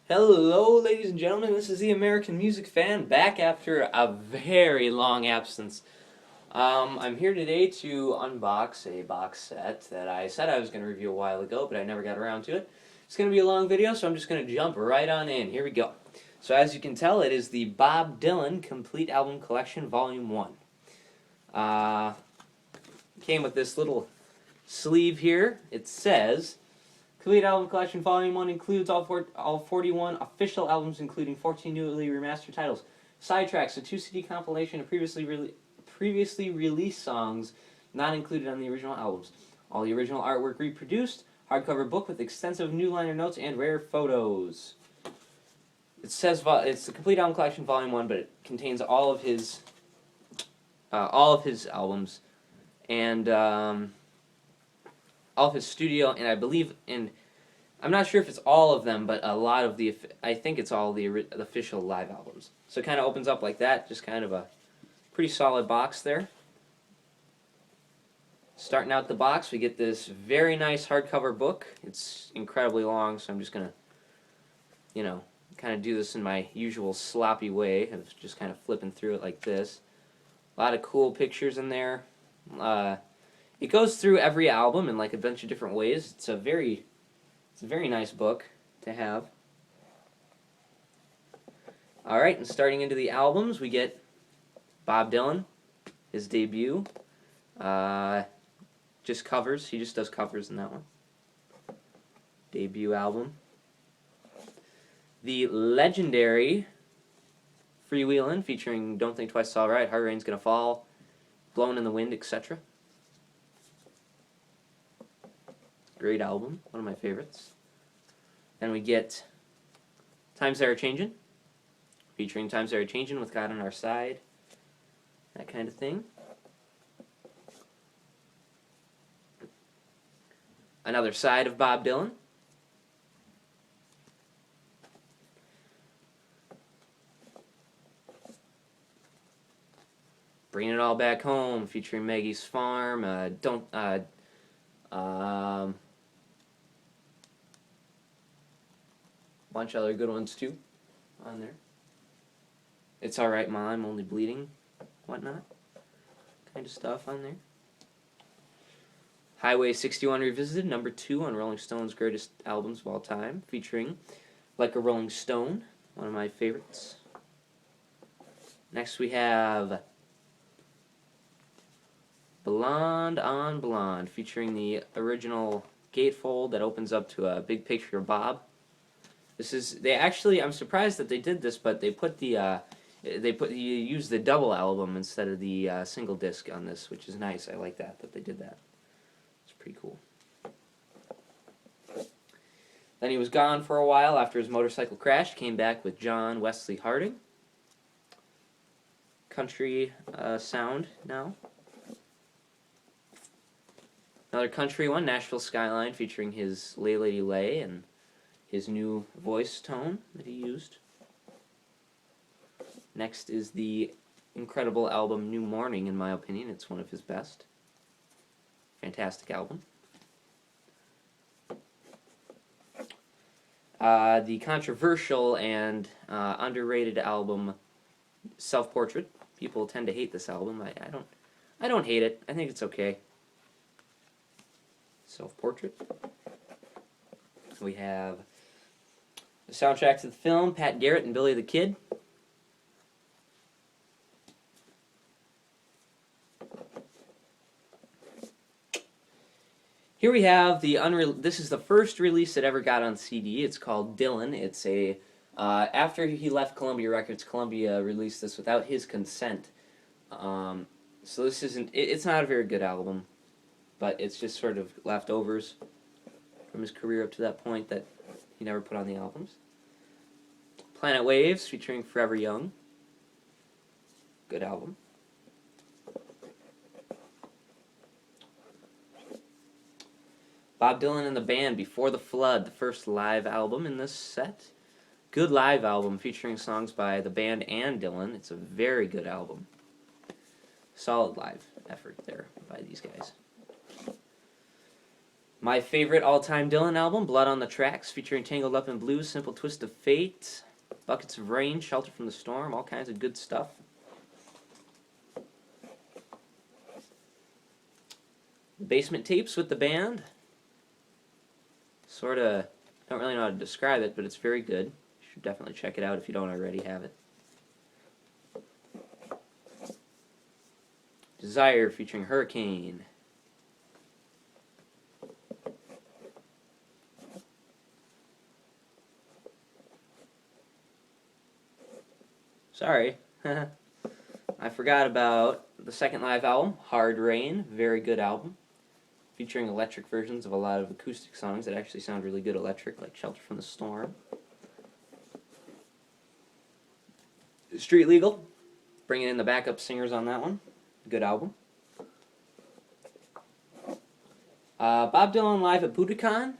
Hello, ladies and gentlemen. This is the American Music Fan back after a very long absence. I'm here today to unbox a box set that I said I was going to review a while ago, but I never got around to it. It's going to be a long video, so I'm just going to jump right on in. Here we go. So as you can tell, it is the Bob Dylan Complete Album Collection Volume 1. Came with this little sleeve here. It says, Complete Album Collection Volume 1 includes all 41 official albums, including 14 newly remastered titles, sidetracks, a 2 CD compilation of previously released songs not included on the original albums, all the original artwork reproduced, hardcover book with extensive new liner notes and rare photos. It says it's the Complete Album Collection Volume 1, but it contains all of his albums and all of his studio, and I believe I'm not sure if it's all of them, but a lot of I think it's all the official live albums. So it kind of opens up like that, just kind of a pretty solid box there. Starting out the box, we get this very nice hardcover book. It's incredibly long, so I'm just going to, kind of do this in my usual sloppy way of just kind of flipping through it like this. A lot of cool pictures in there. It goes through every album in like a bunch of different ways. It's a very nice book to have. Alright, and starting into the albums, we get Bob Dylan, his debut. Just covers. He just does covers in that one. Debut album. The legendary Freewheelin', featuring Don't Think Twice, It's Alright, Hard Rain's Gonna Fall, Blowin' in the Wind, etc. Great album, one of my favorites. Then we get Times That Are Changin', featuring Times That Are Changin' with God on Our Side, that kind of thing. Another side of Bob Dylan. Bringing It All Back Home, featuring Maggie's Farm, bunch of other good ones too on there. It's Alright Ma, I'm Only Bleeding, whatnot, kind of stuff on there. Highway 61 Revisited, number 2 on Rolling Stone's greatest albums of all time, featuring Like a Rolling Stone, one of my favorites. Next we have Blonde on Blonde, featuring the original gatefold that opens up to a big picture of Bob. I'm surprised that they did this, but they you use the double album instead of the single disc on this, which is nice. I like that they did that. It's pretty cool. Then he was gone for a while after his motorcycle crash. Came back with John Wesley Harding. Country sound now. Another country one, Nashville Skyline, featuring his Lay Lady Lay and his new voice tone that he used. Next is the incredible album New Morning, in my opinion. It's one of his best. Fantastic album. The controversial and underrated album Self-Portrait. People tend to hate this album. I don't hate it. I think it's okay. Self-Portrait. We have the soundtrack to the film, Pat Garrett and Billy the Kid. Here we have this is the first release that ever got on CD. It's called Dylan. It's after he left Columbia Records, Columbia released this without his consent. So this it's not a very good album, but it's just sort of leftovers from his career up to that point that he never put on the albums. Planet Waves, featuring Forever Young. Good album. Bob Dylan and the Band, Before the Flood, the first live album in this set. Good live album featuring songs by the band and Dylan. It's a very good album. Solid live effort there by these guys. My favorite all-time Dylan album, Blood on the Tracks, featuring Tangled Up in Blue, Simple Twist of Fate, Buckets of Rain, Shelter from the Storm, all kinds of good stuff. The Basement Tapes with the band. Sort of, don't really know how to describe it, but it's very good. You should definitely check it out if you don't already have it. Desire featuring Hurricane. Sorry. I forgot about the second live album, Hard Rain. Very good album. Featuring electric versions of a lot of acoustic songs that actually sound really good electric, like Shelter from the Storm. Street Legal. Bringing in the backup singers on that one. Good album. Bob Dylan live at Budokan.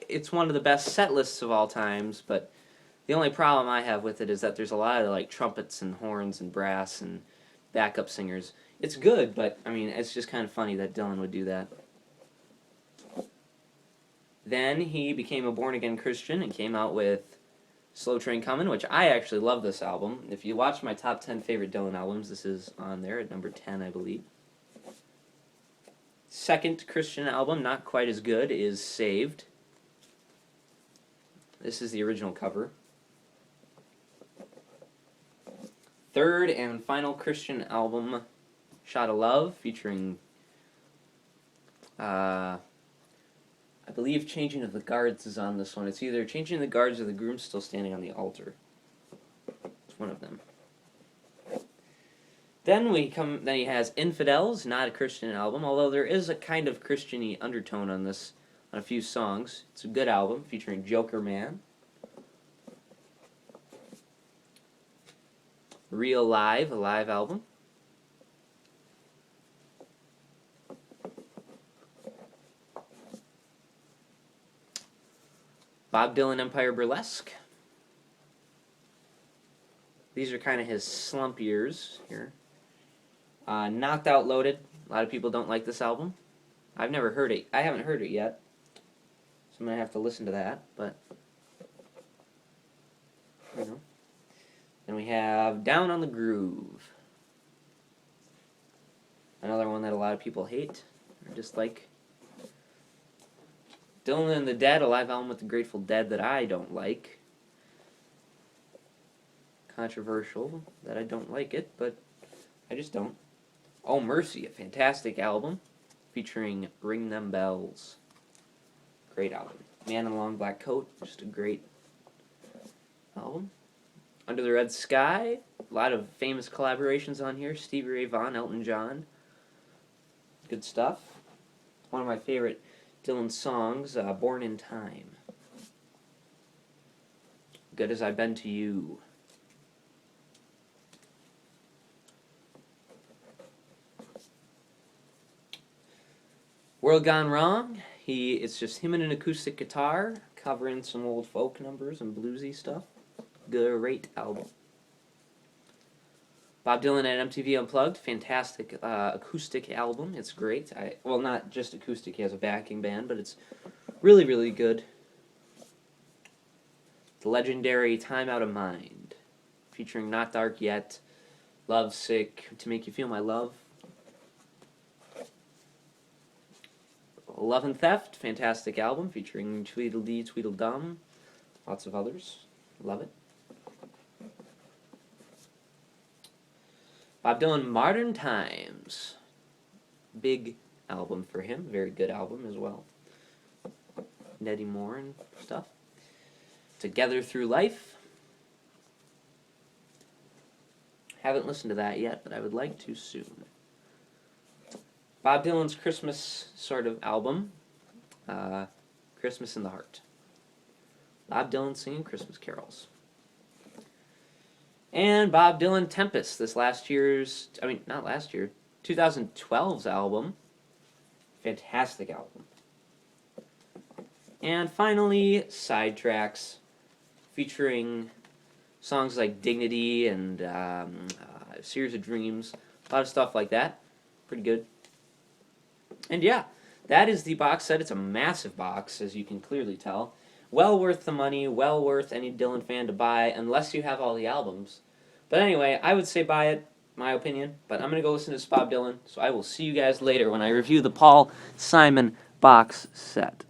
It's one of the best set lists of all times, but the only problem I have with it is that there's a lot of like trumpets and horns and brass and backup singers. It's good, but I mean, it's just kind of funny that Dylan would do that. Then he became a born-again Christian and came out with Slow Train Comin', which I actually love this album. If you watch my top 10 favorite Dylan albums, this is on there at number 10, I believe. Second Christian album, not quite as good, is Saved. This is the original cover. Third and final Christian album, Shot of Love, featuring, I believe Changing of the Guards is on this one. It's either Changing of the Guards or The Groom Still Standing on the Altar. It's one of them. Then he has Infidels, not a Christian album, although there is a kind of Christian-y undertone on this, on a few songs. It's a good album, featuring Joker Man. Real Live, a live album. Bob Dylan Empire Burlesque. These are kind of his slump years here. Knocked Out Loaded. A lot of people don't like this album. I've never heard it. I haven't heard it yet. So I'm going to have to listen to that. But, you know. Then we have Down on the Groove. Another one that a lot of people hate or dislike. Dylan and the Dead, a live album with the Grateful Dead that I don't like. Controversial that I don't like it, but I just don't. Oh Mercy, a fantastic album featuring Ring Them Bells. Great album. Man in a Long Black Coat, just a great album. Under the Red Sky, a lot of famous collaborations on here. Stevie Ray Vaughan, Elton John. Good stuff. One of my favorite Dylan songs, Born in Time. Good as I've Been to You. World Gone Wrong. It's just him and an acoustic guitar covering some old folk numbers and bluesy stuff. Great album. Bob Dylan at MTV Unplugged, fantastic acoustic album. It's great. Well, not just acoustic, he has a backing band, but it's really, really good. The legendary Time Out of Mind, featuring Not Dark Yet, Love Sick, To Make You Feel My Love. Love and Theft, fantastic album, featuring Tweedledee, Tweedledum, lots of others. Love it. Bob Dylan, Modern Times. Big album for him. Very good album as well. Nettie Moore and stuff. Together Through Life. Haven't listened to that yet, but I would like to soon. Bob Dylan's Christmas sort of album. Christmas in the Heart. Bob Dylan singing Christmas carols. And Bob Dylan Tempest, this 2012's album. Fantastic album. And finally, Sidetracks, featuring songs like Dignity and Series of Dreams. A lot of stuff like that. Pretty good. And yeah, that is the box set. It's a massive box, as you can clearly tell. Well worth the money, well worth any Dylan fan to buy, unless you have all the albums. But anyway, I would say buy it, my opinion. But I'm going to go listen to Bob Dylan, so I will see you guys later when I review the Paul Simon box set.